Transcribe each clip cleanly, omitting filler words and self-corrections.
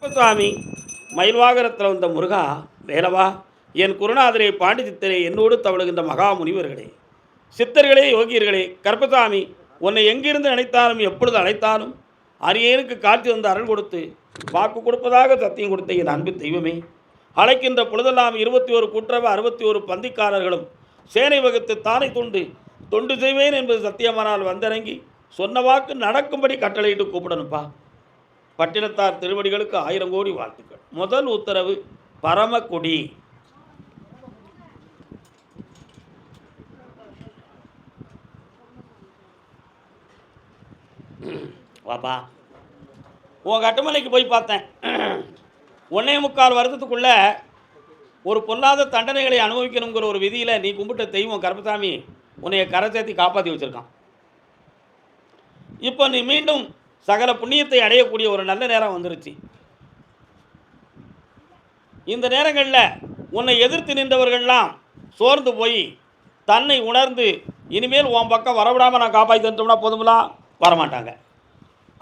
கருப்பசாமி மயில்வாகரத்தில் வந்த முருகா வேலவா, என் குருநாதரே பாண்டி சித்தரே, என்னோடு தவழுகின்ற மகா முனிவர்களே, சித்தர்களே, யோகியர்களே, கருப்பசாமி உன்னை எங்கிருந்து நினைத்தாலும் எப்பொழுது அழைத்தாலும் அரியனுக்கு காட்சி வந்து அருள் கொடுத்து வாக்கு கொடுப்பதாக சத்தியம் கொடுத்த என் அன்பு தெய்வமே, அழைக்கின்ற பொழுதெல்லாம் 21 குற்றவ 61 பந்திக்காரர்களும் சேனை வகுத்து தானை தொண்டு செய்வேன் என்பது சத்தியமானால் வந்திறங்கி சொன்ன வாக்கு நடக்கும்படி கட்டளையிட்டு கூப்பிடணுப்பா. பட்டினத்தார் திருவடிகளுக்கு 1000 கோடி வாழ்த்துக்கள். முதல் உத்தரவு பரமக்குடி. வாப்பா, உன் கட்டுமலைக்கு போய் பார்த்தேன். 1.25 வருஷத்துக்குள்ள ஒரு பொல்லாத தண்டனைகளை அனுபவிக்கணுங்கிற ஒரு விதியில் நீ கும்பிட்ட தெய்வம் கருப்பசாமி உன்னைய கரை சேர்த்தி காப்பாற்றி வச்சுருக்கான். இப்போ நீ மீண்டும் சகல புண்ணியத்தை அடையக்கூடிய ஒரு நல்ல நேரம் வந்துருச்சு. இந்த நேரங்களில் உன்னை எதிர்த்து நின்றவர்கள்லாம் சோர்ந்து போய் தன்னை உணர்ந்து இனிமேல் உன் பக்கம் வரவிடாமல் நான் காப்பாற்றி தந்துட்டோம்னா போதும்லாம் வரமாட்டாங்க.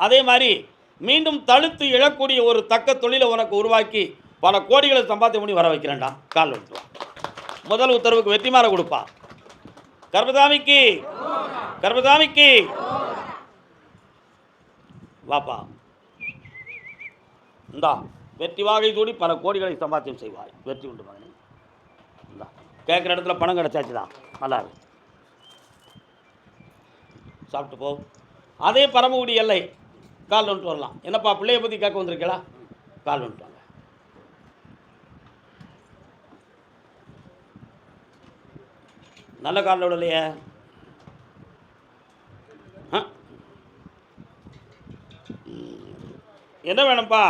அதே மாதிரி மீண்டும் தழுத்து எழக்கூடிய ஒரு தக்க தொழிலை உனக்கு உருவாக்கி பல கோடிகளை சம்பாத்தியம் பண்ணி வர வைக்கிறேன்டா. கால் விட்டுருவான். முதல் உத்தரவுக்கு வெற்றிமாற கொடுப்பா. கருப்பசாமிக்கு கருப்பசாமிக்கு வாப்பா. இந்தா வெற்றி வாகை தூடி பல கோடிகளை சம்பாத்தியம் செய்வாய். வெற்றி உண்டு மகனே. இந்தா கேட்குற இடத்துல பணம் கிடச்சாச்சு தான். நல்லா இருக்கு, சாப்பிட்டு போ. அதே பரமக்குடி எல்லை கால் வந்துட்டு வரலாம். என்னப்பா பிள்ளைய பற்றி கேட்க வந்திருக்கீங்களா? கால் வந்துட்டு வாங்க. நல்ல காலில் விடலையே. என்ன வேணும்ப்பா?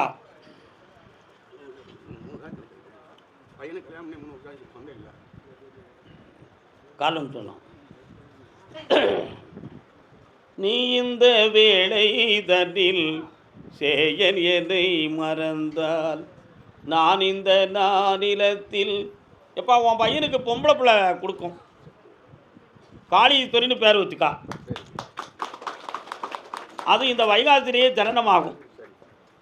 கால் வந்துட்டு வரலாம். நீ இந்த வேளை தன்னில் சேயன் என்னை மறந்தால் நான் இந்த நானிலத்தில். எப்பா உன் பையனுக்கு பொம்பளை பிள்ளை கொடுக்கும். காளீஸ்வரின்னு பேர் வச்சுக்கா. அது இந்த வைகாசிலேயே ஜனனமாகும்.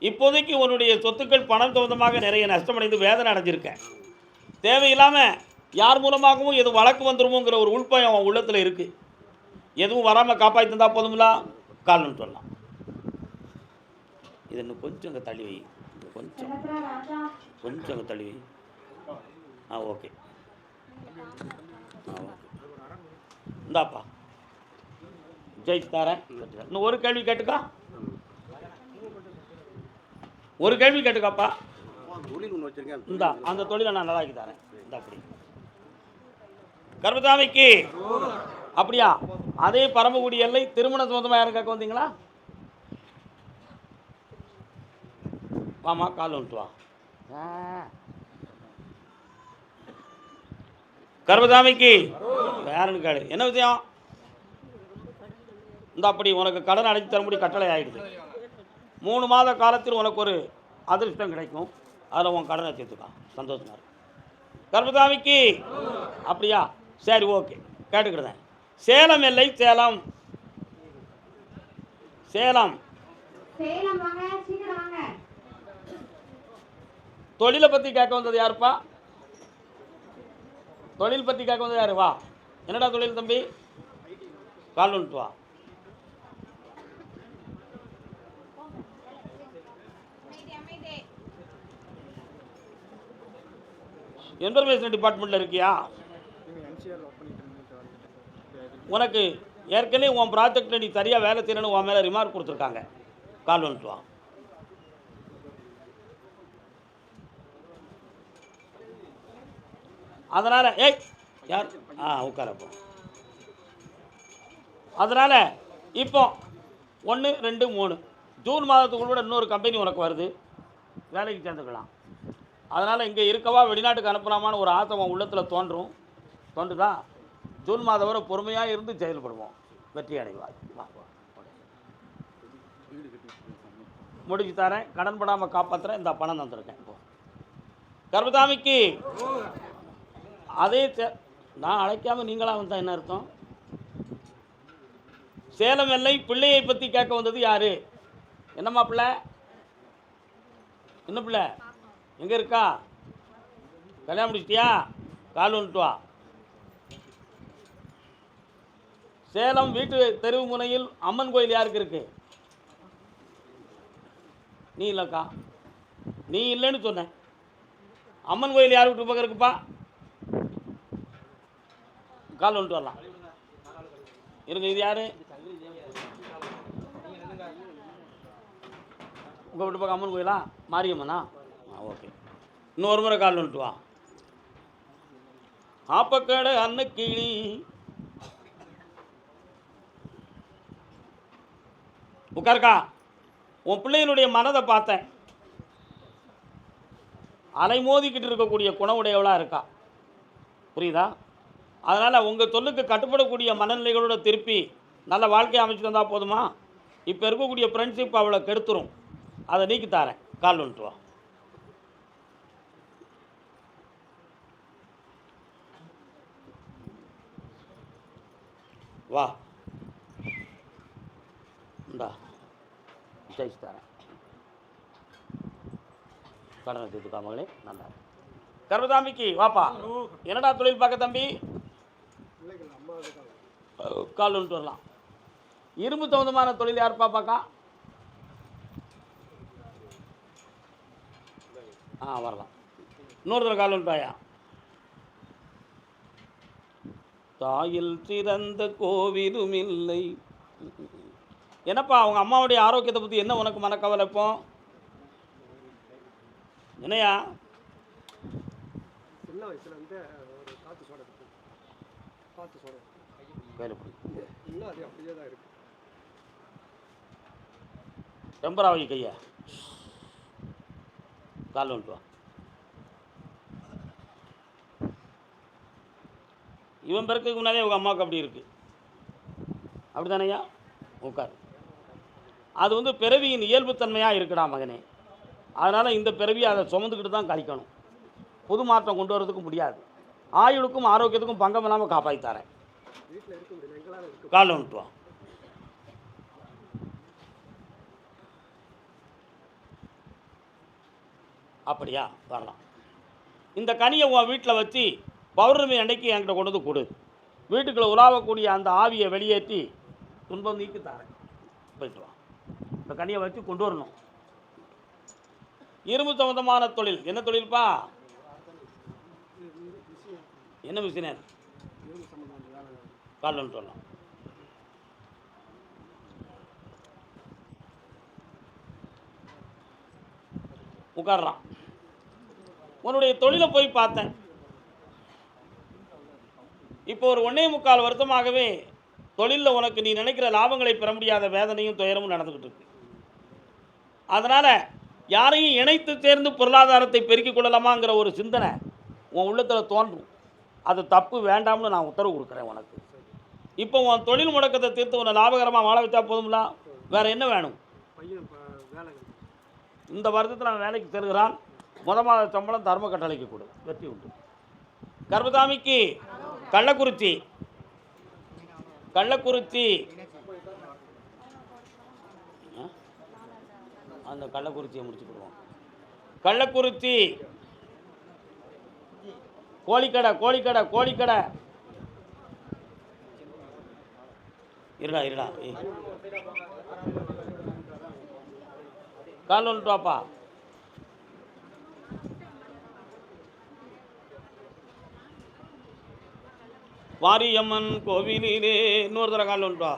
இப்போதைக்கு உன்னுடைய சொத்துக்கள் பணம் சொந்தமாக நிறைய நஷ்டமடைந்து வேதனை அடைஞ்சிருக்கேன். தேவையில்லாமல் யார் மூலமாகவும் எது வழக்கு வந்துருமோங்கிற ஒரு உள்பயம் அவன் உள்ளத்தில் இருக்குது. எதுவும் வராமல் காப்பாற்றி தந்தால் போதுங்களா? கால்னு சொல்லலாம். இது இன்னும் கொஞ்சம் அங்கே தள்ளி வை. கொஞ்சம் அங்கே தள்ளி வை. ஓகே. ஓகே, இந்தாப்பா ஜெயிச்சு தரேன். இன்னும் ஒரு கேள்வி கேட்டுக்கா. ஒரு கேள்வி கேட்டுக்காப்பா. இந்தா அந்த தொழிலை நான் நல்லாக்கி தரேன். இந்த அப்படி கருப்பசாமிக்கு. அப்படியா? அதே பரமக்குடி எல்லை திருமண சொந்தமாக யாரும் கேட்க வந்தீங்களா? வாமா, கால் வந்துட்டு வா. கருப்பசாமிக்கு யாருன்னு கேளு. என்ன விஷயம்? இந்த அப்படி உனக்கு கடன் அடைச்சி தரும்படி கட்டளை ஆகிடுது. 3 மாத காலத்தில் உனக்கு ஒரு அதிர்ஷ்டம் கிடைக்கும். அதில் உன் கடனை சேர்த்துக்கா. சந்தோஷமா இருக்கு கருப்பசாமிக்கு. அப்படியா? சரி, ஓகே, கேட்டுக்கிட்டேன். சேலம் எல்லை சேலம். சேலம் தொழிலை பற்றி கேட்க வந்தது யாருப்பா? தொழில் பற்றி கேட்க வந்தது யாரு? வா. என்னடா தொழில் தம்பி? கால் வந்துட்டு வா. இன்ஃபர்மேஷன் டிபார்ட்மெண்ட்டில் இருக்கியா? உனக்கு ஏற்கனவே உன் ப்ராஜெக்டில் நீ சரியாக வேலை செய்யணும்னு உன் மேலே ரிமார்க் கொடுத்துருக்காங்க. கால் வந்துட்டு வா. அதனால் யார் உட்காரப்போ. அதனால் இப்போ 1, 2, 3 ஜூன் மாதத்துக்குள்ள இன்னொரு கம்பெனி உனக்கு வருது. வேலைக்கு சேர்ந்துக்கலாம். அதனால் இங்கே இருக்கவா வெளிநாட்டுக்கு அனுப்பலாமான்னு ஒரு ஆசை உன் உள்ளத்தில் தோன்றுதா? ஜூன் மாதம் வரை பொறுமையாக இருந்து செயல்படுவோம். வெற்றி அடைவாய். முடிச்சு தரேன். கடன் படாமல் காப்பாற்றுறேன். இந்த பணம் தந்துருக்கேன். இப்போ கருப்பசாமிக்கு அதே நான் அழைக்காமல் நீங்களாக வந்தால் என்ன அர்த்தம்? சேலம் எல்லை பிள்ளையை பற்றி கேட்க வந்தது யாரு? என்னம்மா பிள்ளை? என்ன பிள்ளை எங்கே இருக்கா? கல்யாணம் முடிச்சிட்டியா? கால் வந்துட்டு வா. சேலம் வீட்டு தெருவு முனையில் அம்மன் கோயில் யாருக்கு இருக்கு? நீ இல்லைக்கா, நீ இல்லைன்னு சொன்னேன். அம்மன் கோயில் யார் வீட்டு பக்கம் இருக்குப்பா? கால் வந்துட்டு வரலாம் இருங்க. இது யாரு? உங்கள் வீட்டு பக்கம் அம்மன் கோயிலா? மாரியம்மனா? ஓகே. இன்னொரு முறை கால் வந்துட்டு வா. ஆப்பக்கடை அன்னக்கிளி உட்காருக்கா. உன் பிள்ளையினுடைய மனதை பார்த்தேன். அலைமோதிக்கிட்டு இருக்கக்கூடிய குணவுடையவளாக இருக்கா, புரியுதா? அதனால் உங்கள் சொல்லுக்கு கட்டுப்படக்கூடிய மனநிலைகளோட திருப்பி நல்ல வாழ்க்கையை அமைச்சு தந்தால் போதுமா? இப்போ இருக்கக்கூடிய ஃப்ரெண்ட்ஷிப் அவளை கெடுத்துரும். அதை நீக்கி தாரேன். கால் வந்துட்டு வா. வா இந்தா ஜெயிச்சு தரேன். கடனை தீர்த்துக்கா மகளே. நல்லா கர்மதாமிக்கு வாப்பா. என்னடா தொழில் பார்க்க தம்பி? கால் வந்துட்டு வரலாம். இரும்பு சம்பந்தமான தொழில் யார் பாப்பாக்கா? வரலாம். இன்னொரு தடவை கால் வந்துட்டாயா? தாயில் சிறந்த கோவிலும் இல்லை. என்னப்பா அவங்க அம்மாவுடைய ஆரோக்கியத்தை பற்றி என்ன உனக்கு மனக்கவலை? இப்போ என்னையா? சின்ன வயசுல இருந்து ஒரு காற்று சோடை கையில் இன்னும் அது அப்படியே தான் இருக்கு. டெம்பராவி கையா கால் வந்துட்டு வா. இவன் பிறக்கிறதுக்கு முன்னாலே உங்கள் அம்மாவுக்கு அப்படி இருக்குது, அப்படி தானேயா? உட்கார். அது பிறவியின் இயல்புத்தன்மையாக இருக்குடா மகனே. அதனால் இந்த பிறவியை அதை சுமந்துக்கிட்டு தான் கழிக்கணும். புது மாற்றம் கொண்டு வரதுக்கு முடியாது. ஆயுளுக்கும் ஆரோக்கியத்துக்கும் பங்கம் இல்லாமல் காப்பாற்றித்தாரேன். கால் வந்துட்டு வா. அப்படியா? வரலாம். இந்த கனியை உன் வீட்டில் வச்சு பௌர்ணமி அன்னைக்கு என்கிட்ட கொண்டு வந்து கொடு. வீட்டுக்குள்ளே உலாவக்கூடிய அந்த ஆவியை வெளியேற்றி துன்பம் நீக்கி தாரேன். போயிட்டு வா. இந்த கனியை வச்சு கொண்டு வரணும். இரும்பு சம்பந்தமான தொழில் என்ன தொழில்ப்பா? என்ன மிஷினர்? கால் வந்துட்டு வரலாம். உட்காரலாம். உன்னுடைய தொழிலை போய் பார்த்தேன். இப்போ ஒரு 1.25 வருஷமாகவே தொழிலில் உனக்கு நீ நினைக்கிற லாபங்களை பெற முடியாத வேதனையும் துயரமும் நடந்துக்கிட்டு இருக்கு. அதனால் யாரையும் இணைத்து சேர்ந்து பொருளாதாரத்தை பெருக்கிக் கொள்ளலாமாங்கிற ஒரு சிந்தனை உன் உள்ளத்தில் தோன்றும். அது தப்பு, வேண்டாம்னு நான் உத்தரவு கொடுக்குறேன் உனக்கு. இப்போ உன் தொழில் முடக்கத்தை தீர்த்து உன்னை லாபகரமாக வாழ வச்சா போதும்ல, வேறு என்ன வேணும்? இந்த வருடத்தில் அவன் வேலைக்கு செல்கிறான். மாத சம்பளம் தர்ம கட்டளைக்கு கொடு, வெற்றி உண்டு. கர்மதாமிக்கு கள்ளக்குறிச்சி அந்த கள்ளக்குறிச்சியை முடிச்சுக்கிடுவோம். கள்ளக்குறிச்சி கோழிக்கடை இருடா கால் வந்துட்டு வாப்பா. மாரியம்மன் கோவிலிலே இன்னொரு தடவை கால் வந்துட்டு வா.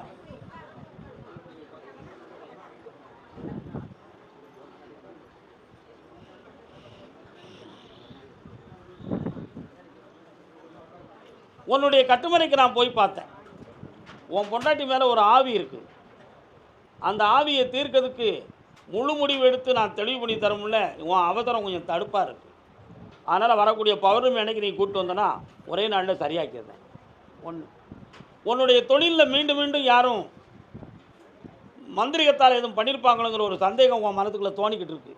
உன்னுடைய கட்டுமனைக்கு நான் போய் பார்த்தேன். உன் பொண்டாட்டி மேலே ஒரு ஆவி இருக்குது. அந்த ஆவியை தீர்க்கிறதுக்கு முழு முடிவு எடுத்து நான் தெளிவு பண்ணி தரமுடியல. உன் அவசரம் கொஞ்சம் தடுப்பாக இருக்குது. அதனால் வரக்கூடிய பௌர்ணமி அன்னைக்கு நீ கூப்பிட்டு வந்தனா ஒரே நாளில் சரியாக்கிடுறேன். உன்னுடைய தொழிலில் மீண்டும் மீண்டும் யாரும் மந்திரிகத்தால் எதுவும் பண்ணியிருப்பாங்களோங்கிற ஒரு சந்தேகம் உன் மனத்துக்குள்ளே தோணிக்கிட்டு இருக்கு.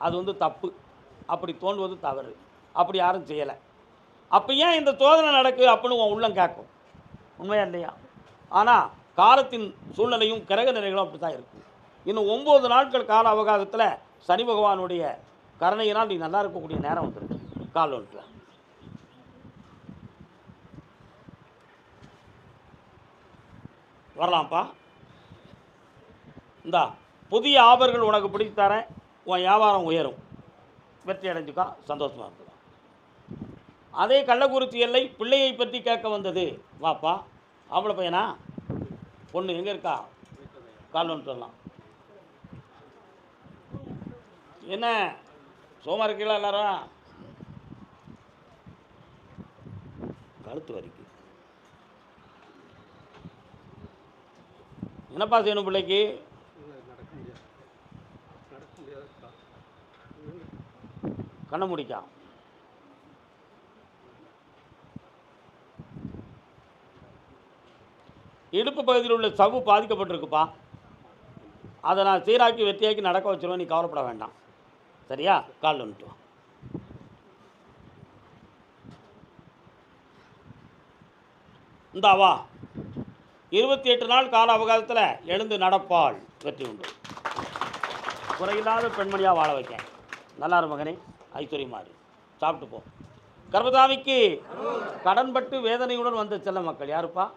அது தப்பு. அப்படி தோன்றுவது தவறு. அப்படி யாரும் செய்யலை. அப்போ ஏன் இந்த சோதனை நடக்குது அப்படின்னு உன் உள்ளம் கேட்கும். உண்மையா இல்லையா? ஆனால் காலத்தின் சூழ்நிலையும் கிரக நிலைகளும் அப்படி தான் இருக்குது. இன்னும் 9 நாட்கள் கால அவகாசத்தில் சனி பகவானுடைய கருணையினால் நீ நல்லா இருக்கக்கூடிய நேரம் வந்துருக்கு. கால் ஒன்றில் வரலாம்ப்பா. இந்தா புதிய ஆபர்கள் உனக்கு பிடித்து தரேன். உன் வியாபாரம் உயரும், வெற்றி அடைஞ்சுக்கா, சந்தோஷமாக இருக்குதா. அதே கள்ளக்குறிச்சி எல்லை பிள்ளையை பற்றி கேட்க வந்தது. வாப்பா. ஆம்பளை பையனா? பொண்ணு எங்கே இருக்கா? கால் ஒன்று சொல்லலாம். என்ன சோமா இருக்கீங்களா எல்லாரும்? கழுத்து வரைக்கும் என்னப்பா செய்யணும் பிள்ளைக்கு? நடக்க முடியாது, நடக்க முடியாதுக்கா. கண்ணை முடிக்கா. இடுப்பு பகுதியில் உள்ள சவ்வு பாதிக்கப்பட்டிருக்குப்பா. அதை நான் சீராக்கி வெற்றியாக்கி நடக்க வச்சுருவேன், நீ கவலைப்பட வேண்டாம். சரியா? கால் வந்துட்டு வா. இந்தாவா 28 நாள் கால அவகாசத்தில் எழுந்து நடப்பாள், வெற்றி உண்டு. குறையில்லாத பெண்மணியாக வாழ வைக்கேன். நல்லா இரு மகனே, ஐஸ்வர்யமாறு சாப்பிட்டு போ. கர்மசாமிக்கு கடன்பட்டு வேதனையுடன் வந்த செல்ல மக்கள் யாருப்பா?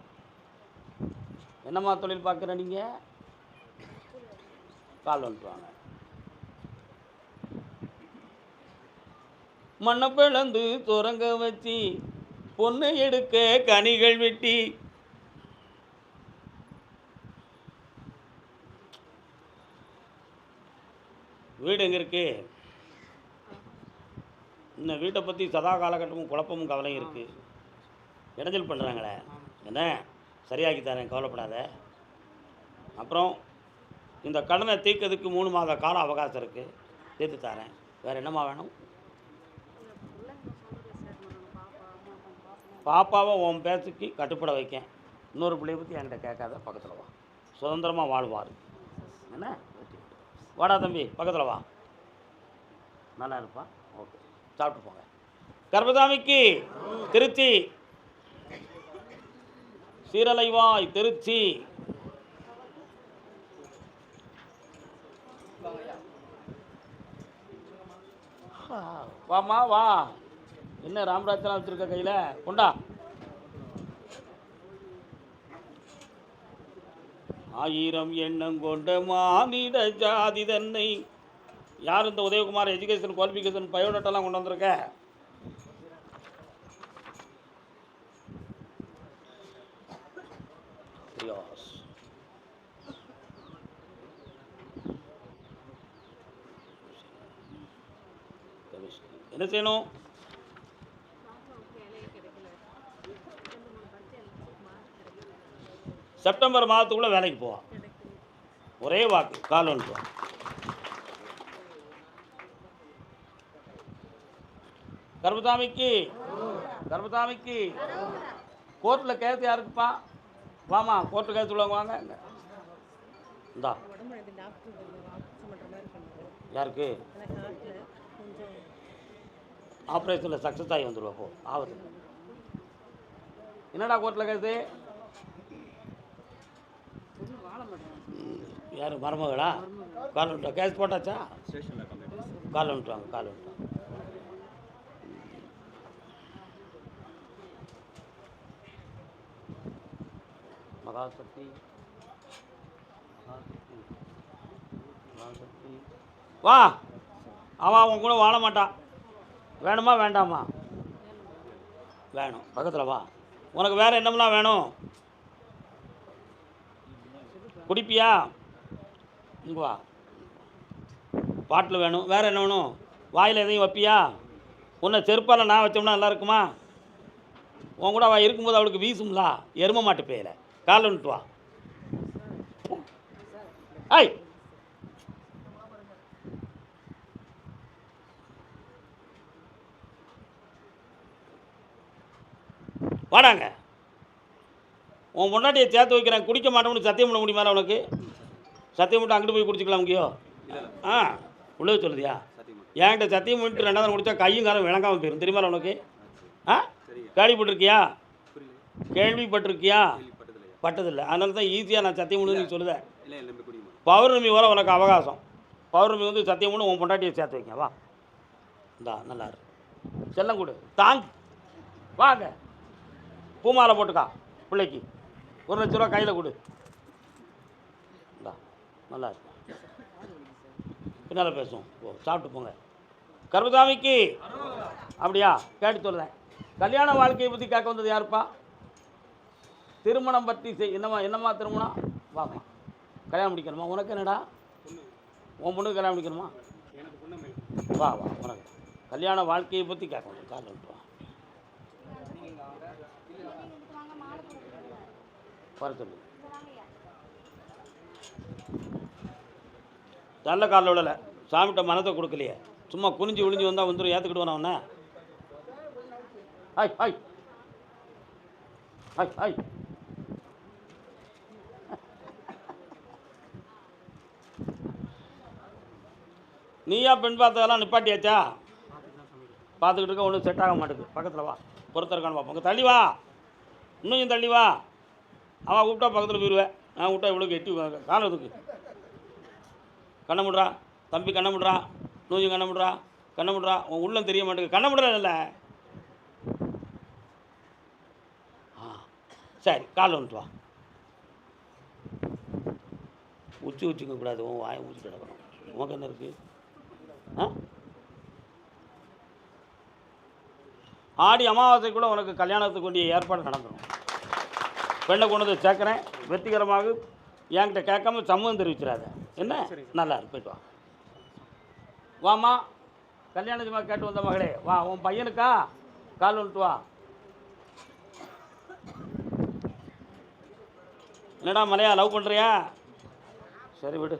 என்னம்மா தொழில் பார்க்குற நீங்கள்? கால் வந்துட்டுவாங்க. மண்ணை பிளந்து துறங்க வச்சு பொண்ணை எடுக்க கனிகள் வெட்டி வீடு எங்கே இருக்கு? இந்த வீட்டை பற்றி சதா காலகட்டமும் குழப்பமும் கவலையும் இருக்குது. இடைஞ்சல் பண்ணுறாங்களே, என்ன சரியாக்கி தரேன், கவலைப்படாத. அப்புறம் இந்த கடனை தீர்க்கிறதுக்கு 3 மாத கால அவகாசம் இருக்குது, தீர்த்து தரேன். வேறு என்னம்மா வேணும்? பாப்பாவை உன் பேச்சுக்கு கட்டுப்பட வைக்கேன். இன்னொரு பிள்ளைய பற்றி என்கிட்ட கேட்காத, பக்கத்தில் வா. சுதந்திரமாக வாழ்வார். என்ன வாடா தம்பி, பக்கத்தில் வா. நல்லா இருப்பா. ஓகே, சாப்பிட்டு போங்க. கர்மசாமிக்கு திருச்சி சீரலைவாய் திருச்சி. வாம்மா வா. என்ன ராமராஜனா வச்சுருக்க கையில்? கொண்டா. ஆயிரம் எண்ணம் கொண்ட மானிட ஜாதி தன்னை. யார் இந்த உதயகுமார் எஜுகேஷன் குவாலிஃபிகேஷன் பயோடேட்டெல்லாம் கொண்டு வந்திருக்க? என்ன செய்யணும்? செப்டம்பர் மாதத்துக்குள்ளே வேலைக்கு போவான். ஒரே வாக்கு, கால் ஒன்று. கர்மசாமிக்கு கர்மசாமிக்கு கோர்ட்டில் கேஸ் யாருக்குப்பா? வாமா, கோர்ட்டில் கேஸ் உள்ளவங்க வாங்க. இந்தா யாருக்கு? ஆப்ரேஷனில் சக்ஸஸ் ஆகி வந்துடுவா. போ ஆகுது. என்னடா கோர்ட்டில் கேஸு? யார் மருமகளா? கால் வந்துட்டா. கேஸ் போட்டாச்சா? கால் வந்துட்டுவாங்க, கால் வந்துட்டாங்க. மகாசக்தி மகாசக்தி வா. அவன் அவன் கூட வாழ மாட்டான். வேணுமா வேண்டாமா? வேணும். பக்கத்தில் வா. உனக்கு வேறு என்னமெல்லாம் வேணும்? குடிப்பியா? இங்கே வா. பாட்டில் வேணும். வேறு என்ன வேணும்? வாயில் எதையும் வைப்பியா? உன்னை செருப்பால் நான் வச்சோம்னா நல்லா இருக்குமா? உன் கூட அவள் இருக்கும்போது அவளுக்கு வீசும்லா, எரும மாட்டு பேயில. கால் வந்துட்டு வா. ஐய், வாடாங்க. உன் பொண்டாட்டியை சேர்த்து வைக்கிறேன், குடிக்க மாட்டோம்னு சத்தியம் பண்ண முடியுமா உனக்கு? சத்தியம் மட்டும் அங்கிட்டு போய் குடிச்சிக்கலாம் முக்கியோ? ஆ, உள்ளே சொல்லுதியா? என்கிட்ட சத்தியம் பண்ணிட்டு 2வது குடித்தா கையும் காலம் விளங்காமல் போயிடும், தெரியுமா உனக்கு? ஆ, கேள்விப்பட்டிருக்கியா? கேள்விப்பட்டிருக்கியா? பட்டதில்லை. அதனால தான் ஈஸியாக நான் சத்தியம் பண்ணு நீ சொல்லுவேன். பௌர்ணமி வர உனக்கு அவகாசம். பௌர்ணமி வந்து சத்தியம் பண்ணு, உன் பொண்டாட்டியை சேர்த்து வைக்க. வா. இந்தா நல்லா இருக்கு. செல்லம் கொடு. தாங் வாங்க. பூமாலை போட்டுக்கா பிள்ளைக்கு. 1,00,000 ரூபா கையில் கொடு. இந்தா நல்லா இருக்கு. பின்னால் பேசுவோம். ஓ சாப்பிட்டு போங்க. கருப்பசாமிக்கு அப்படியா கேட்டு சொல்கிறேன். கல்யாண வாழ்க்கையை பற்றி கேட்க வந்தது யாருப்பா? திருமணம் பற்றி என்னம்மா திருமணம்? வாமா. கல்யாணம் முடிக்கணுமா? உனக்கு என்னடா? உன் பொண்ணுக்கு கல்யாணம் முடிக்கணுமா? வா வா உனக்கு கல்யாண வாழ்க்கையை பற்றி கேட்கணும். காரணம் வா வர சொல்லு. நல்ல காலில் விடலை. சாமிகிட்ட மனத்தை கொடுக்கலையே. சும்மா குனிஞ்சு விழிஞ்சு வந்தால் வந்துடும். ஏற்றுக்கிட்டு அவனை. Hi hi hi hi. நீயா பெண் பார்த்ததெல்லாம் நிப்பாட்டியாச்சா? பார்த்துக்கிட்டு இருக்க. ஒன்றும் செட் ஆக மாட்டேங்குது. பக்கத்தில் வா. பொறுத்த இருக்கான்னு பார்ப்போம். உங்கள் தள்ளி வா. இன்னும் கொஞ்சம் தள்ளி வா. அவன் கூப்பிட்டா பக்கத்தில் போயிடுவேன். நான் கூப்பிட்டா இவ்வளோ எட்டி காலத்துக்கு. கண்ணை முடுறா தம்பி. கண்ணை முடுறா. நூஞ்சு கண்ணை முடுறா. கண்ணை முடுறா. உன் உள்ளம் தெரிய மாட்டேங்குது. கண்ணை முடுறா இல்லை. சரி காலில் வந்துட்டு வா. உச்சிக்க கூடாது. உன் வாயை ஊற்றி கிடக்கணும். உனக்கு என்ன இருக்குது? ஆடி அமாவாசைக்குள்ள உனக்கு கல்யாணத்துக்கு வேண்டிய ஏற்பாடு நடந்துடும். பெண்ணை கொண்டு வந்து சேர்க்குறேன். வெற்றிகரமாக என்கிட்ட கேட்காம சம்மதம் தெரிவிச்சிடாத. என்ன நல்லா இருக்கு. போய்ட்டு வா. வாம்மா. கல்யாணத்துமா கேட்டு வந்த மகளே வா. உன் பையனுக்கா கால் வந்துட்டு வா. என்னடா மலையா லவ் பண்ணுறியா? சரி விடு.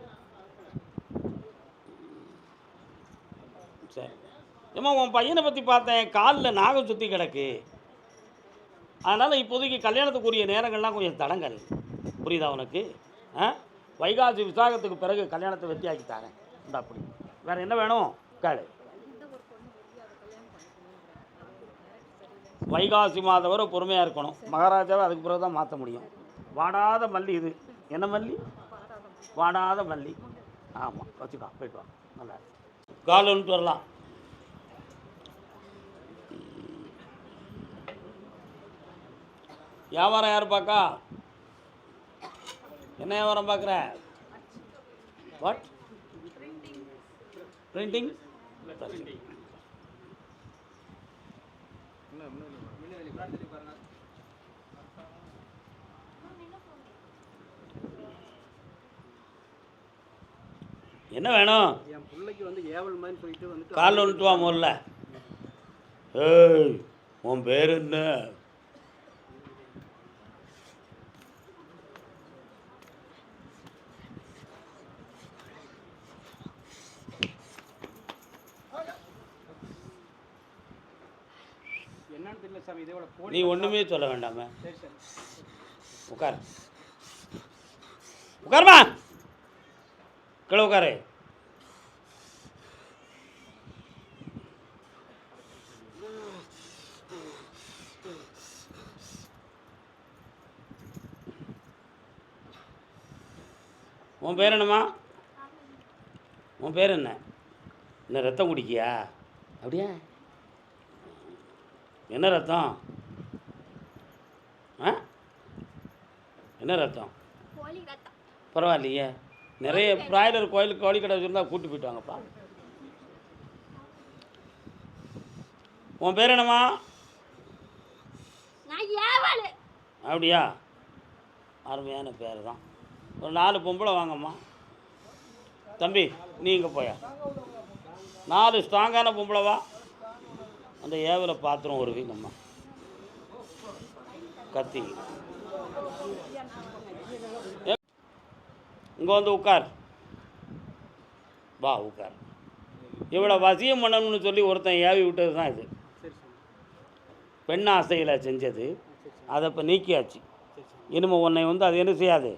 சரி ஏம்மா உன் பையனை பற்றி பார்த்தேன். காலில் நாகம் சுற்றி கிடக்கு. அதனால் இப்போதைக்கு கல்யாணத்துக்குரிய நேரங்கள்லாம் கொஞ்சம் தடங்கள். புரியுதா உனக்கு? வைகாசி விசாகத்துக்கு பிறகு கல்யாணத்தை வெற்றியாக்கி தரேன். இந்த அப்படி வேறு என்ன வேணும் கேளு. வைகாசி மாதம் வரை பொறுமையாக இருக்கணும். மகாராஜாவை அதுக்கு பிறகு தான் மாற்ற முடியும். வாடாத மல்லி இது. என்ன மல்லி? வாடாத மல்லி. ஆமாம் வச்சுக்கா. போய்ட்டு வா. நல்லா கால் வந்துட்டு வரலாம். வியாபாரம் யார் பார்க்கா? என்ன வியாபாரம் பார்க்குற? வாட்? பிரிண்டிங். என்ன வேணும்? என் பிள்ளைக்கு வந்து ஏவல் மாதிரி போயிட்டு வந்து காலில் வந்துட்டு வா முதல்ல. ஏய் உன் பேர் என்ன? என்னன்னு தெரியல சாமி. இதோட நீ ஒன்றுமே சொல்ல வேண்டாமே. சரி சார். உட்கார். உட்காருமா. கீழே உட்காரு. உன் பேர் என்னம்மா? உன் பேர் என்ன? என்ன ரத்தம் குடிக்கியா? அப்படியா? என்ன ரத்தம்? என்ன ரத்தம்? பரவாயில்லையே. நிறைய பிராய்லர் கோயிலுக்கு கோழி கடை வச்சுருந்தா கூட்டி போயிட்டு வாங்கப்பா. உன் பேர் என்னம்மா? அப்படியா? அருமையான பேர் தான். ஒரு 4 பொம்பளை வாங்கம்மா. தம்பி நீ இங்கே போயா. 4 ஸ்ட்ராங்கான பொம்பளை வா. அந்த ஏவலை பாத்திரம் ஒரு நம்ம கத்தி. இங்கே வந்து உட்கார். வா உட்கார். இவ்வளோ வசியம் பண்ணணும்னு சொல்லி ஒருத்தன் ஏவி விட்டது தான் இது. பெண் ஆசையில் செஞ்சது. அதை இப்போ நீக்கியாச்சு. இனிமேல் உன்னை வந்து அது என்ன செய்யாது,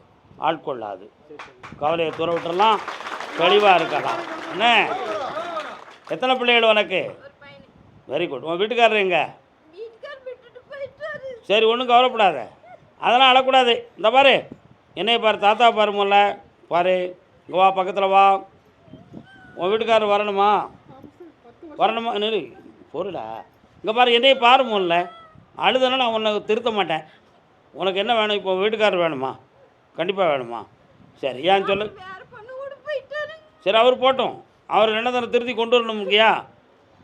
ஆட்கொள்ளாது. கவலையை துற விட்டுறலாம். தெளிவாக இருக்கலாம். என்ன எத்தனை பிள்ளைகள் உனக்கு? Very good. உன் வீட்டுக்காரர் எங்க? சரி ஒன்றும் கவலைப்படாத. அதெல்லாம் அழக்கூடாது. இந்த பாரு என்னைய பாரு, தாத்தா பாரு, முதல்ல பாரு. இங்கே வா, பக்கத்தில் வா. உன் வீட்டுக்காரர் வரணுமா? வரணுமா நிறு பொருளா இங்கே பாரு என்னைய பாரு முதல்ல அழுதனா நான் உன்னை திருத்த மாட்டேன். உனக்கு என்ன வேணும்? இப்போ வீட்டுக்காரர் வேணுமா? கண்டிப்பாக வேணுமா? சரி ஏன் சொல்லு. சரி அவர் போட்டோம். அவர் என்ன தானே திருத்தி கொண்டு வரணும் இல்லையா?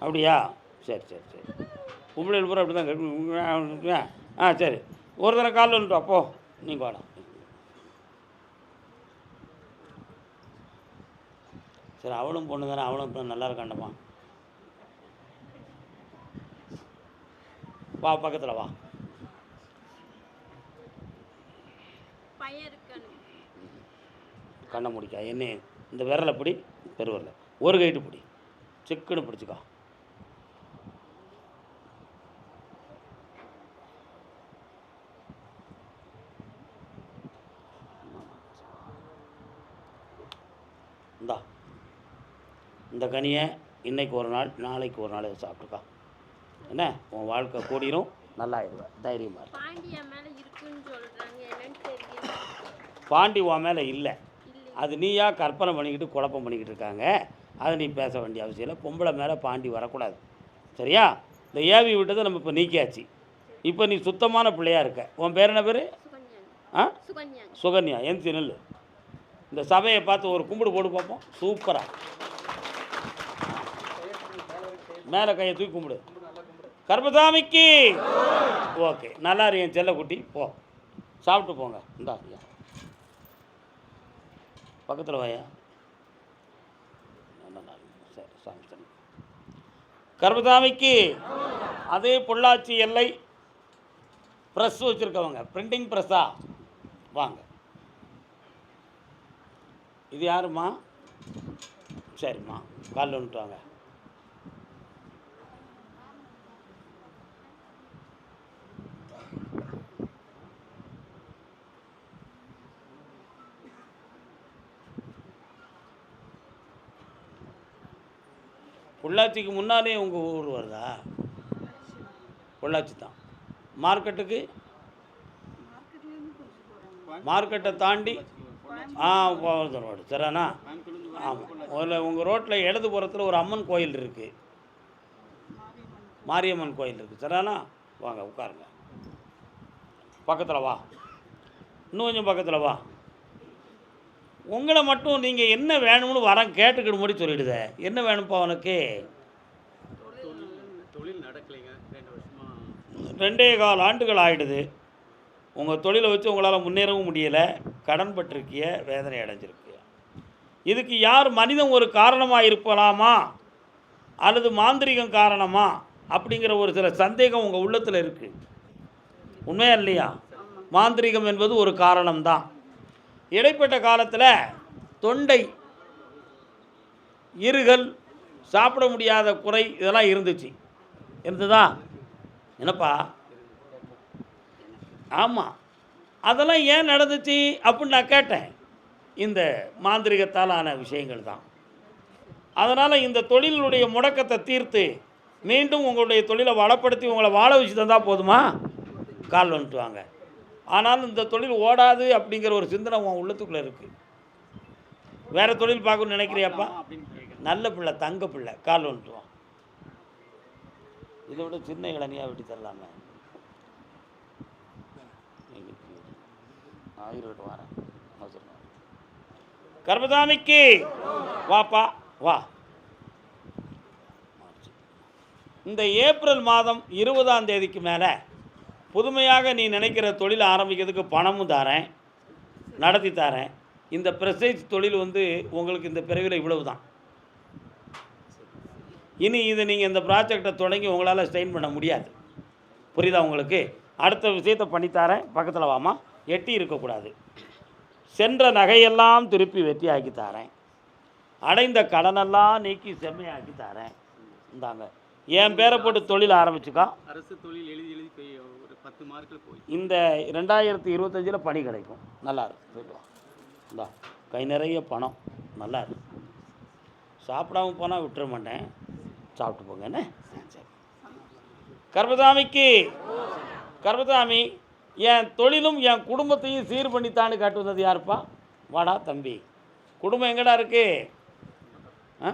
அப்படியா? சரி சரி சரி பொம்பளை பூரா அப்படி தான் கேட்க. ஆ சரி ஒரு தடவை கால் வந்துட்டு அப்போ நீங்கள் வாடா. சரி அவளும் பொண்ணு தானே, அவளும் இப்போ நல்லா இருக்காண்டம்மா. வா பக்கத்தில் வா. கண்ணை முடிக்கா என்ன இந்த விரலை பிடி, பெருவரில் ஒரு கைட்டு பிடி, சிக்குன்னு பிடிச்சிக்கோ. இந்தா இந்த கனியை இன்னைக்கு ஒரு நாள் நாளைக்கு ஒரு நாள் சாப்பிட்டுக்கா. என்ன உன் வாழ்க்கை கூடிரும், நல்லா ஆயிடுவேன், தைரியமாக இருக்கு. பாண்டி உன் மேலே இல்லை, அது நீயா கற்பனை பண்ணிக்கிட்டு குழப்பம் பண்ணிக்கிட்டு இருக்காங்க. அதை நீ பேச வேண்டிய அவசியம் இல்லை. பொம்பளை மேலே பாண்டி வரக்கூடாது, சரியா? இந்த ஏவி விட்டதை நம்ம இப்போ நீக்கியாச்சு. இப்போ நீ சுத்தமான பிள்ளையாக இருக்க. உன் பேர் என்ன பேர்? ஆ சுகன்யா. என் நெல் இந்த சபையை பார்த்து ஒரு கும்பிடு போட்டு பார்ப்போம். சூப்பராக மேலே கையை தூக்கி கும்பிடு. கர்பசாமிக்கு ஓகே நல்லா இரு என் செல்லக்குட்டி. போ சாப்பிட்டு போங்க. இந்தா ஐயா பக்கத்தில் வாயா. சரி சாமி சாமி. கர்பசாமிக்கு அதே பொள்ளாச்சி எல்லை ப்ரெஸ் வச்சுருக்கவங்க, பிரிண்டிங் ப்ரெஸ்ஸா வாங்க. இது யாரும்மா? சரிம்மா காலில் வந்துட்டு வாங்க. பொள்ளாச்சிக்கு முன்னாலே உங்கள் ஊர் வருதா? பொள்ளாச்சி தான். மார்க்கெட்டுக்கு மார்க்கெட்டை தாண்டி ரோடு சரிண்ணா? ஆமாம். அதில் உங்கள் ரோட்டில் இடது புறத்தில் ஒரு அம்மன் கோயில் இருக்குது, மாரியம்மன் கோயில் இருக்குது, சரிண்ணா? வாங்க உட்காருங்க. பக்கத்தில் வா, இன்னும் கொஞ்சம் பக்கத்தில் வா. உங்களை மட்டும் நீங்கள் என்ன வேணும்னு வரேன் கேட்டுக்கிட்டு முடி சொல்லிடுதே. என்ன வேணும்ப்பா உனக்கு? தொழில் நடக்கலைங்க 2 வருஷமா, 2.25 ஆண்டுகள் ஆகிடுது. உங்கள் தொழிலை வச்சு உங்களால் முன்னேறவும் முடியலை, கடன் பட்டிருக்கிய, வேதனை அடைஞ்சிருக்கிய. இதுக்கு யார் மனிதன் ஒரு காரணமாக இருப்பலாமா அல்லது மாந்திரிகம் காரணமா அப்படிங்கிற ஒரு சில சந்தேகம் உங்கள் உள்ளத்தில் இருக்குது. உண்மையா இல்லையா? மாந்திரிகம் என்பது ஒரு காரணம்தான். இடைப்பட்ட காலத்தில் தொண்டை இருகல், சாப்பிட முடியாத குறை, இதெல்லாம் இருந்ததா? என்னப்பா? ஆமாம். அதெல்லாம் ஏன் நடந்துச்சு அப்படின்னு நான் கேட்டேன். இந்த மாந்திரிகத்தால் ஆன விஷயங்கள் தான். அதனால் இந்த தொழிலுடைய முடக்கத்தை தீர்த்து மீண்டும் உங்களுடைய தொழிலை வளப்படுத்தி உங்களை வாழ வச்சு தந்தால் போதுமா? கால் வந்துட்டு வாங்க. ஆனாலும் இந்த தொழில் ஓடாது அப்படிங்கிற ஒரு சிந்தனை உன் உள்ளத்துக்குள்ளே இருக்குது. வேறு தொழில் பார்க்கணும்னு நினைக்கிறியாப்பா? நல்ல பிள்ளை, தங்க பிள்ளை, கால் வந்துட்டு வா. இதை விட சின்ன இளநியாக வெட்டி தரலாமே. ஆயிரம் வரேன். கர்பசாமிக்கு வாப்பா வா. இந்த ஏப்ரல் மாதம் 20ஆம் தேதிக்கு மேலே புதுமையாக நீ நினைக்கிற தொழில் ஆரம்பிக்கிறதுக்கு பணமும் தரேன், நடத்தி தரேன். இந்த ப்ரெசேஜ் தொழில் உங்களுக்கு இந்த பிறவியில் இவ்வளவு தான். இனி இதை நீங்கள் இந்த ப்ராஜெக்டை தொடங்கி உங்களால் ஸ்டெயின் பண்ண முடியாது. புரியுதா உங்களுக்கு? அடுத்த விஷயத்தை பண்ணித்தாரேன். பக்கத்தில் வாமா. எட்டி இருக்கக்கூடாது. சென்ற நகையெல்லாம் திருப்பி வெற்றி ஆக்கி தரேன். அடைந்த கடனெல்லாம் நீக்கி செம்மையாக்கி தரேன். இந்தாங்க என் பேரை போட்டு தொழில் ஆரம்பிச்சுக்கா. அரசு தொழில் எழுதி போய் ஒரு 10 மார்க்கில் போய் இந்த 2025 பணி கிடைக்கும். நல்லா இருக்கு. போயிடுவா. இந்தா கை நிறைய பணம். நல்லா இருக்கு. சாப்பிடாம போனால் விட்டுற மாட்டேன். சாப்பிட்டு போங்க. என்ன சரி. கர்பசாமிக்கு கர்பசாமி என் தொழிலும் என் குடும்பத்தையும் சீர் பண்ணித்தான்னு காட்டு வந்தது யாருப்பா? வாடா தம்பி. குடும்பம் எங்கடா இருக்கு? ஆ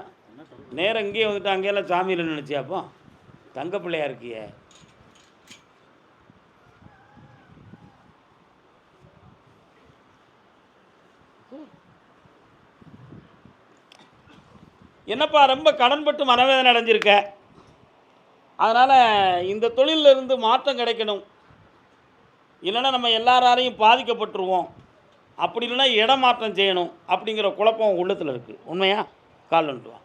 நேரம் இங்கேயே வந்துட்டு அங்கேயெல்லாம் சாமியில் நினச்சியாப்போ தங்க பிள்ளையா இருக்கியே. என்னப்பா ரொம்ப கடன்பட்டு மனவேதனை அடைஞ்சிருக்க. அதனால் இந்த தொழிலில் இருந்து மாற்றம் கிடைக்கணும், இல்லைன்னா நம்ம எல்லாராலையும் பாதிக்கப்பட்டுருவோம், அப்படி இல்லைன்னா இடமாற்றம் செய்யணும் அப்படிங்கிற குழப்பம் உள்ளத்தில் இருக்குது. உண்மையா? கால் வந்துட்டு வா.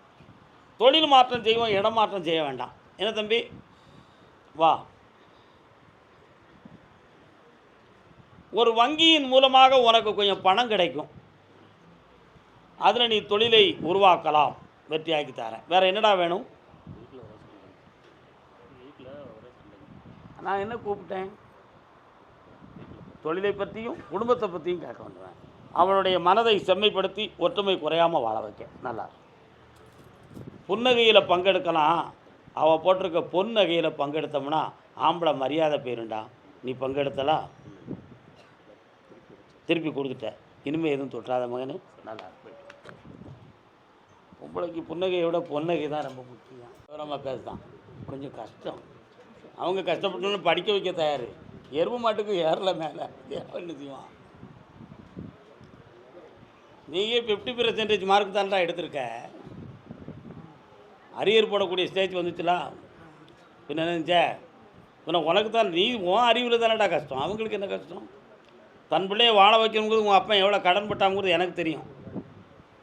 தொழில் மாற்றம் செய்வோம், இடம் மாற்றம் செய்ய வேண்டாம். என்ன தம்பி, வா. ஒரு வங்கியின் மூலமாக உனக்கு கொஞ்சம் பணம் கிடைக்கும், அதில் நீ தொழிலை உருவாக்கலாம், வெற்றியாக்கி தரேன். வேறு என்னடா வேணும்? நான் என்ன கூப்பிட்டேன்? தொழிலை பற்றியும் குடும்பத்தை பற்றியும் கேட்க வந்துடுவேன். அவனுடைய மனதை செம்மைப்படுத்தி ஒற்றுமை குறையாமல் வாழ வைக்க. நல்லா புன்னகையில் பங்கெடுக்கலாம். அவள் போட்டிருக்க பொன்னகையில் பங்கெடுத்தோம்னா ஆம்பளை மரியாதை போயிருண்டா. நீ பங்கெடுத்தலாம், திருப்பி கொடுத்துட்ட. இனிமேல் எதுவும் தொட்டாத மகனு. நல்லா பொம்பளைக்கு புன்னகையை விட பொன்னகை தான் ரொம்ப முக்கியம். விவரமாக பேசுதான் கொஞ்சம் கஷ்டம். அவங்க கஷ்டப்பட்டோன்னு படிக்க வைக்க தயார். எருவு மாட்டுக்கு ஏறல மேலே என்ன செய்வான்? நீங்கள் 50% மார்க் தான்டா எடுத்திருக்க. அரியர் போடக்கூடிய ஸ்டேஜ் வந்துச்சுலாம். பின்ன நினச்சே பின்ன உனக்கு தான், நீ உன் அறிவில் தானடா கஷ்டம். அவங்களுக்கு என்ன கஷ்டம்? தன் பிள்ளையை வாழ வைக்கணுங்கிறது உங்கள் அப்பா எவ்வளோ கடன் பட்டாங்கிறது எனக்கு தெரியும்.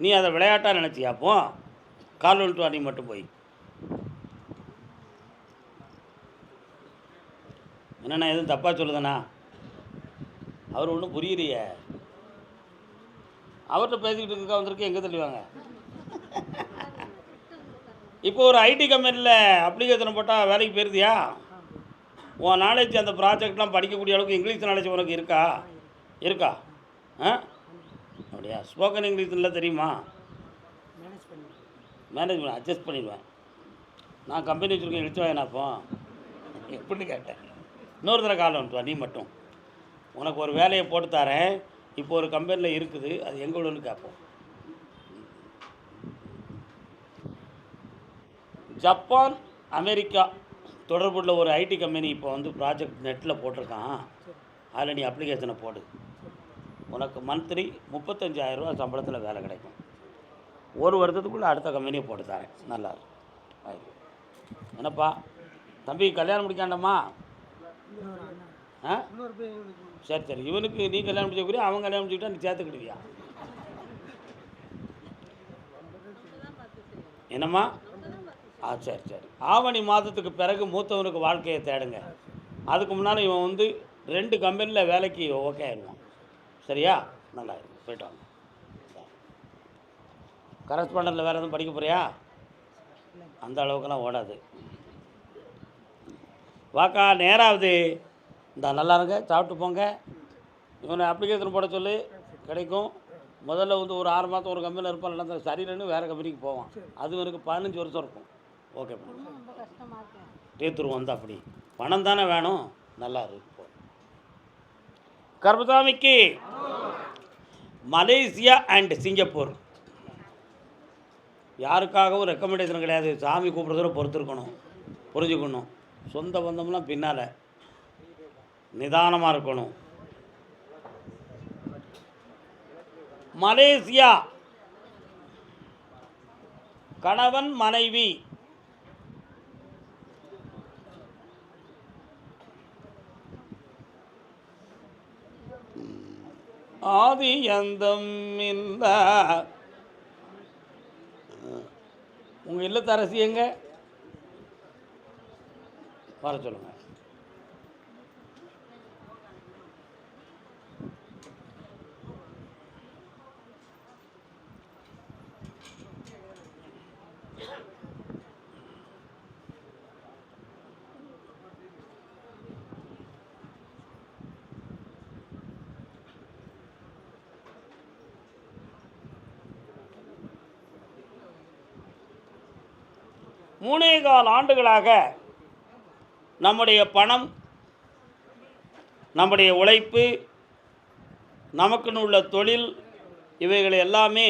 நீ அதை விளையாட்டாக நினச்சியா? அப்போ கால் வந்துட்டு வா. நீ மட்டும் போய் என்னண்ணா எதுவும் தப்பாக சொல்லுதண்ணா? அவர் ஒன்றும் புரியலையே. அவர்கிட்ட பேசிக்கிட்டு இருக்கா வந்திருக்கு, எங்கே தள்ளுவாங்க? இப்போ ஒரு ஐடி கம்பெனியில் அப்ளிகேஷன் போட்டால் வேலைக்கு போயிருந்தியா? உன் நாலேஜ் அந்த ப்ராஜெக்ட்லாம் படிக்கக்கூடிய அளவுக்கு இங்கிலீஷ் நாலேஜ் உனக்கு இருக்கா? இருக்கா? ஆ அப்படியா? ஸ்போக்கன் இங்கிலீஷில் தெரியுமா? மேனேஜ்மெண்ட் அட்ஜஸ்ட் பண்ணிடுவேன். நான் கம்பெனி வச்சுருக்கேன், இழுத்து வாங்கினாப்போ எப்படின்னு கேட்டேன். இன்னொரு தடவை காலம் வந்துட்டு வா. நீ மட்டும் உனக்கு ஒரு வேலையை போட்டு தரேன். இப்போ ஒரு கம்பெனியில் இருக்குது, அது எங்கே உள்ளன்னு கேட்போம். ஜப்பான் அமெரிக்கா தொடர்புள்ள ஒரு ஐடி கம்பெனி இப்போ வந்து ப்ராஜெக்ட் நெட்டில் போட்டிருக்கான். அதில் நீ அப்ளிகேஷனை போடு. உனக்கு மந்த்லி 35,000 ரூபா சம்பளத்தில் வேலை கிடைக்கும். ஒரு வருஷத்துக்குள்ளே அடுத்த கம்பெனியை போட்டு தரேன். நல்லா இருக்கும். என்னப்பா தம்பி, கல்யாணம் முடிக்காண்டம்மா? ஆ சரி சரி. இவனுக்கு நீ கல்யாணம் முடிச்சக்கூடிய அவன் கல்யாணம் முடிச்சுக்கிட்டா நீ சேர்த்துக்கிடுவியா? என்னம்மா? சரி சரி. ஆவணி மாதத்துக்கு பிறகு மூத்தவனுக்கு வாழ்க்கையை தேடுங்க. அதுக்கு முன்னால் இவன் வந்து 2 கம்பெனியில் வேலைக்கு ஓகே ஆயிடுவான். சரியா? நல்லா இருக்கும். போய்ட்டு வாங்க. கரஸ்பாண்டண்டில் வேறு எதுவும் படிக்க போறியா? அந்த அளவுக்குலாம் ஓடாது. வாக்கா, நேராகுது. இந்த நல்லா இருங்க, சாப்பிட்டு போங்க. இவனை அப்ளிகேஷன் போட சொல்லி கிடைக்கும். முதல்ல வந்து ஒரு 6 மாதம் ஒரு கம்பெனியில் இருப்பான், இல்லை சரியில்லைன்னு வேறு கம்பெனிக்கு போவான். அது எனக்கு 15 வருஷம் இருக்கும். ஓகே தீர்த்துருவோம். வந்து அப்படி பணம் தானே வேணும். நல்லா இருக்கும். கர்மசாமிக்கு மலேசியா அண்ட் சிங்கப்பூர் யாருக்காகவும் ரெக்கமெண்டேஷன் கிடையாது. சாமி கூப்பிட்றதோட பொறுத்திருக்கணும், புரிஞ்சுக்கணும். சொந்த பந்தம்லாம் பின்னால் நிதானமாக இருக்கணும். மலேசியா கணவன் மனைவி ஆதி அந்தம் இல்ல. உங்கள் இல்லத்தரசி எங்க? வர சொல்லுங்க. மூணே கால் ஆண்டுகளாக நம்முடைய பணம், நம்முடைய உழைப்பு, நமக்குன்னு உள்ள தொழில், இவைகள் எல்லாமே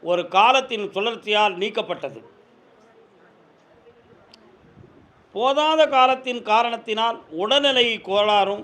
ஒரு காலத்தின் சுழற்சியால் நீக்கப்பட்டது. போதாத காலத்தின் காரணத்தினால் உடல்நிலை கோளாறும்